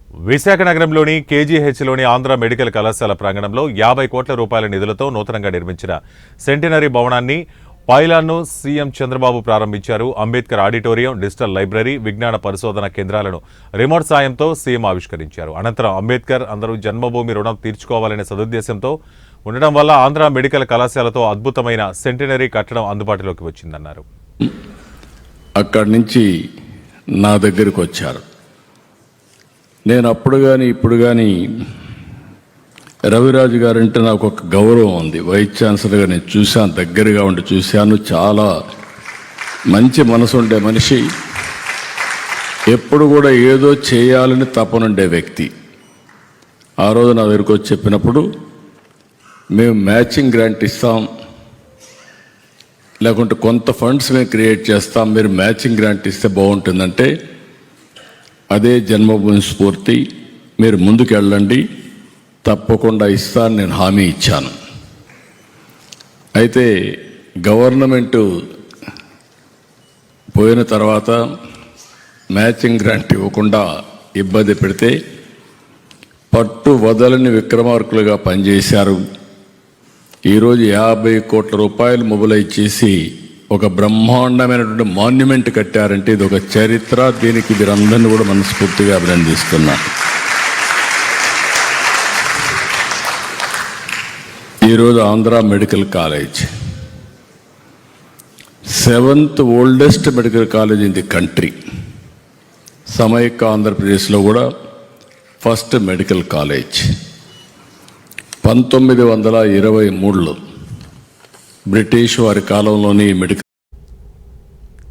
విశాఖ నగరంలోని కేజీహెచ్లోని ఆంధ్ర మెడికల్ కళాశాల ప్రాంగణంలో 50 కోట్ల రూపాయల నిధులతో నూతనంగా నిర్మించిన సెంటినరీ భవనాన్ని పైలాన్ను సీఎం చంద్రబాబు ప్రారంభించారు. అంబేద్కర్ ఆడిటోరియం, డిజిటల్ లైబ్రరీ, విజ్ఞాన పరిశోధన కేంద్రాలను రిమోట్ సాయంతో సీఎం ఆవిష్కరించారు. అనంతరం అంబేద్కర్ అందరూ జన్మభూమి రుణం తీర్చుకోవాలనే సదుద్దేశంతో ఉండడం వల్ల ఆంధ్ర మెడికల్ కళాశాలతో అద్భుతమైన సెంటినరీ కట్టడం అందుబాటులోకి వచ్చిందన్నారు. అక్కడి నుంచి నా దగ్గరికి వచ్చారు. నేను అప్పుడు కానీ ఇప్పుడు కానీ రవిరాజు గారంటే నాకు ఒక గౌరవం ఉంది. వైస్ ఛాన్సలర్గా నేను చూశాను, దగ్గరగా ఉండి చూశాను. చాలా మంచి మనసు ఉండే మనిషి, ఎప్పుడు కూడా ఏదో చేయాలని తపనుండే వ్యక్తి. ఆ రోజు నా దగ్గరికి వచ్చి చెప్పినప్పుడు మేము మ్యాచింగ్ గ్రాంట్ ఇస్తాం, లేకుంటే కొంత ఫండ్స్ మేము క్రియేట్ చేస్తాం, మీరు మ్యాచింగ్ గ్రాంట్ ఇస్తే బాగుంటుందంటే అదే జన్మభూమి స్ఫూర్తి, మీరు ముందుకు వెళ్ళండి, తప్పకుండా ఇస్తాను నేను హామీ ఇచ్చాను. అయితే గవర్నమెంటు పోయిన తర్వాత మ్యాచింగ్ గ్రాంట్ ఇవ్వకుండా ఇబ్బంది పెడితే పట్టు వదలని విక్రమార్కులుగా పనిచేశారు. ఈరోజు 50 కోట్ల రూపాయలు మొబిలైజ్ చేసి ఒక బ్రహ్మాండమైనటువంటి మాన్యుమెంట్ కట్టారంటే ఇది ఒక చరిత్ర. దీనికి వీరందరినీ కూడా మనస్ఫూర్తిగా అభినందిస్తున్నాను. ఈరోజు Andhra medical college 7th oldest medical college in the country. సమైక్య ఆంధ్రప్రదేశ్లో కూడా ఫస్ట్ మెడికల్ కాలేజ్. 1923లో బ్రిటిష్ వారి కాలంలోని మెడికల్